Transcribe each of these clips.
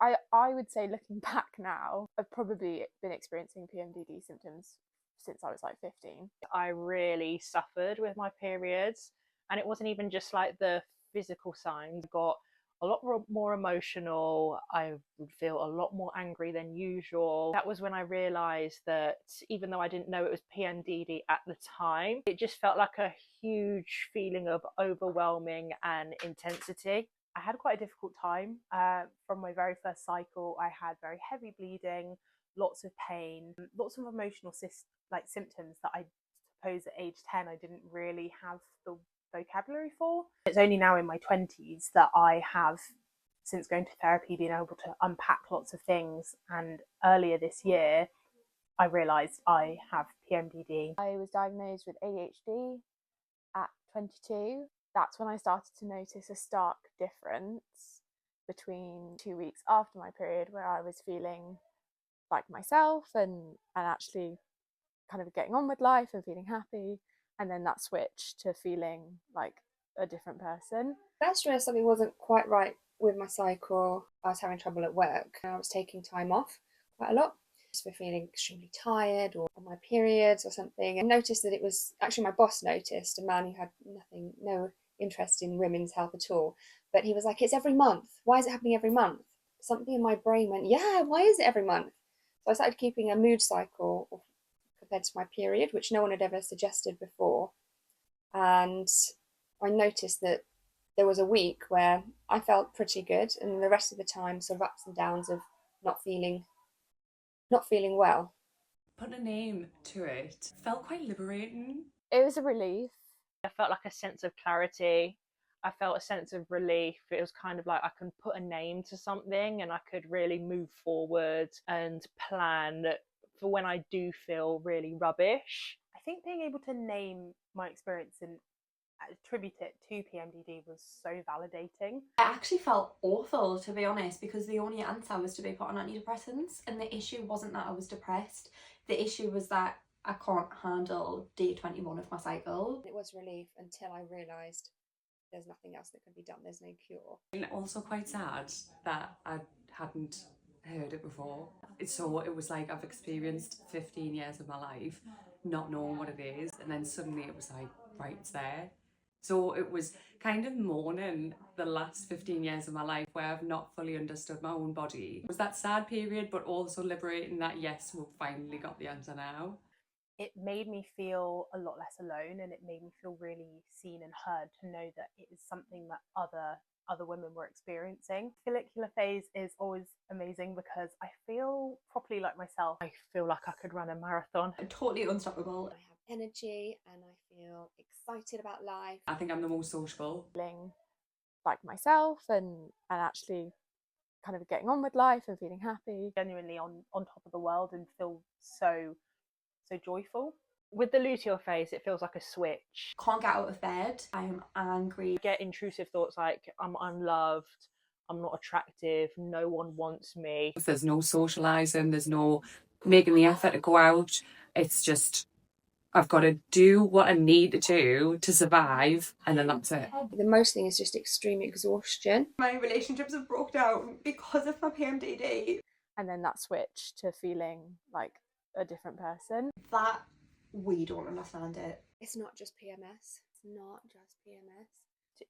I would say, looking back now, I've probably been experiencing PMDD symptoms since I was like 15. I really suffered with my periods, and it wasn't even just like the physical signs. I got a lot more emotional. I would feel a lot more angry than usual. That was when I realized that even though I didn't know it was PMDD at the time, it just felt like a huge feeling of overwhelming and intensity. I had quite a difficult time. From my very first cycle, I had very heavy bleeding, lots of pain, lots of emotional symptoms that I suppose at age 10 I didn't really have the vocabulary for. It's only now in my 20s that I have, since going to therapy, been able to unpack lots of things. And earlier this year, I realised I have PMDD. I was diagnosed with ADHD at 22. That's when I started to notice a stark difference between 2 weeks after my period, where I was feeling like myself and actually kind of getting on with life and feeling happy, and then that switch to feeling like a different person. First realised something wasn't quite right with my cycle. I was having trouble at work and I was taking time off quite a lot just for feeling extremely tired or on my periods or something, and noticed that it was actually my boss noticed, a man who had no interest in women's health at all, but he was like, it's every month, why is it happening every month? Something in my brain went, yeah, why is it every month? So I started keeping a mood cycle compared to my period, which no one had ever suggested before. And I noticed that there was a week where I felt pretty good, and the rest of the time sort of ups and downs of not feeling well. Putting a name to it felt quite liberating. It was a relief. I felt like a sense of clarity. I felt a sense of relief. It was kind of like I can put a name to something and I could really move forward and plan for when I do feel really rubbish. I think being able to name my experience and attribute it to PMDD was so validating. I actually felt awful, to be honest, because the only answer was to be put on antidepressants, and the issue wasn't that I was depressed. The issue was that I can't handle day 21 of my cycle. It was relief until I realised there's nothing else that can be done, there's no cure. And also quite sad that I hadn't heard it before. So it was like I've experienced 15 years of my life not knowing what it is, and then suddenly it was like, right, it's there. So it was kind of mourning the last 15 years of my life where I've not fully understood my own body. It was that sad period, but also liberating that, yes, we've finally got the answer now. It made me feel a lot less alone, and it made me feel really seen and heard to know that it is something that other women were experiencing. Follicular phase is always amazing because I feel properly like myself. I feel like I could run a marathon. I'm totally unstoppable. I have energy and I feel excited about life. I think I'm the most sociable. Feeling like myself and actually kind of getting on with life and feeling happy, genuinely on top of the world, and feel so joyful. With the luteal phase, it feels like a switch. Can't get out of bed. I am angry. I get intrusive thoughts like I'm unloved, I'm not attractive, no one wants me. There's no socialising, there's no making the effort to go out. It's just, I've got to do what I need to do to survive, and then that's it. The most thing is just extreme exhaustion. My relationships have broke down because of my PMDD. And then that switch to feeling like a different person. That we don't understand it. It's not just PMS. It's not just PMS.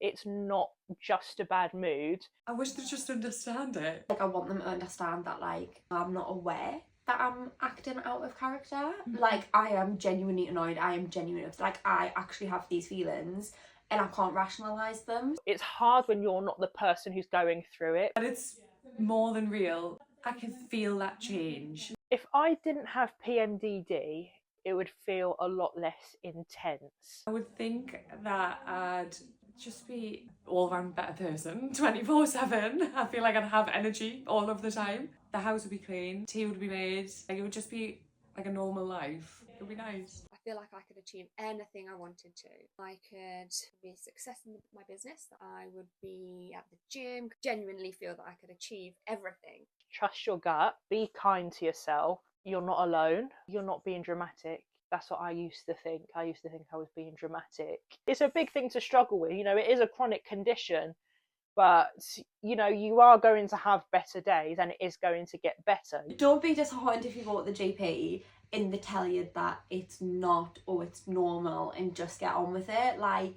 It's not just a bad mood. I wish they'd just understand it. Like, I want them to understand that, like, I'm not aware that I'm acting out of character. Like, I am genuinely annoyed. I am genuinely upset. Like, I actually have these feelings and I can't rationalise them. It's hard when you're not the person who's going through it. And it's more than real. I can feel that change. If I didn't have PMDD, it would feel a lot less intense. I would think that I'd just be all-round better person 24/7. I feel like I'd have energy all of the time. The house would be clean, tea would be made. Like, it would just be like a normal life. It would be nice. I feel like I could achieve anything I wanted to. I could be a success in my business. I would be at the gym. Genuinely feel that I could achieve everything. Trust your gut, be kind to yourself. You're not alone, you're not being dramatic. That's what I used to think. I used to think I was being dramatic. It's a big thing to struggle with, you know, it is a chronic condition but you know, you are going to have better days and it is going to get better. Don't be disheartened if you go to the GP and they tell you that it's not, or it's normal, and just get on with it. Like,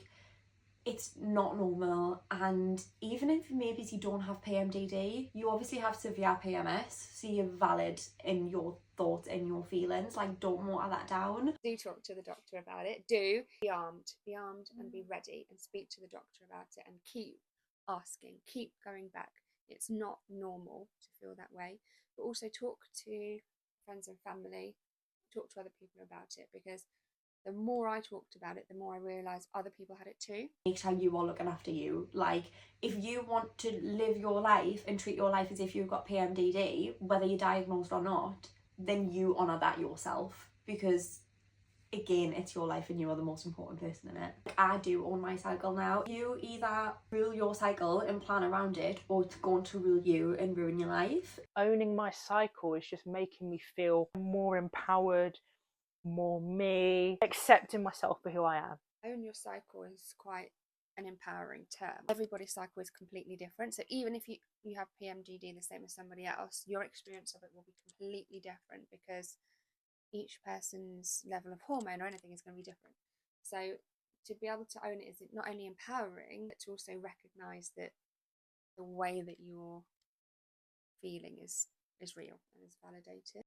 it's not normal. And even if maybe you don't have PMDD, you obviously have severe PMS, so you're valid in your thoughts and your feelings. Like, don't water that down. Do talk to the doctor about it. Do be armed and be ready, and speak to the doctor about it, and keep asking, keep going back. It's not normal to feel that way, but also talk to friends and family, talk to other people about it, because the more I talked about it, the more I realised other people had it too. Make sure you are looking after you. Like, if you want to live your life and treat your life as if you've got PMDD, whether you're diagnosed or not, then you honour that yourself, because again, it's your life and you are the most important person in it. I do own my cycle now. You either rule your cycle and plan around it, or it's going to rule you and ruin your life. Owning my cycle is just making me feel more empowered, more me, accepting myself for who I am. Own your cycle is quite an empowering term. Everybody's cycle is completely different. So even if you have PMDD the same as somebody else, your experience of it will be completely different, because each person's level of hormone or anything is going to be different. So to be able to own it is not only empowering, but to also recognise that the way that you're feeling is real and is validated.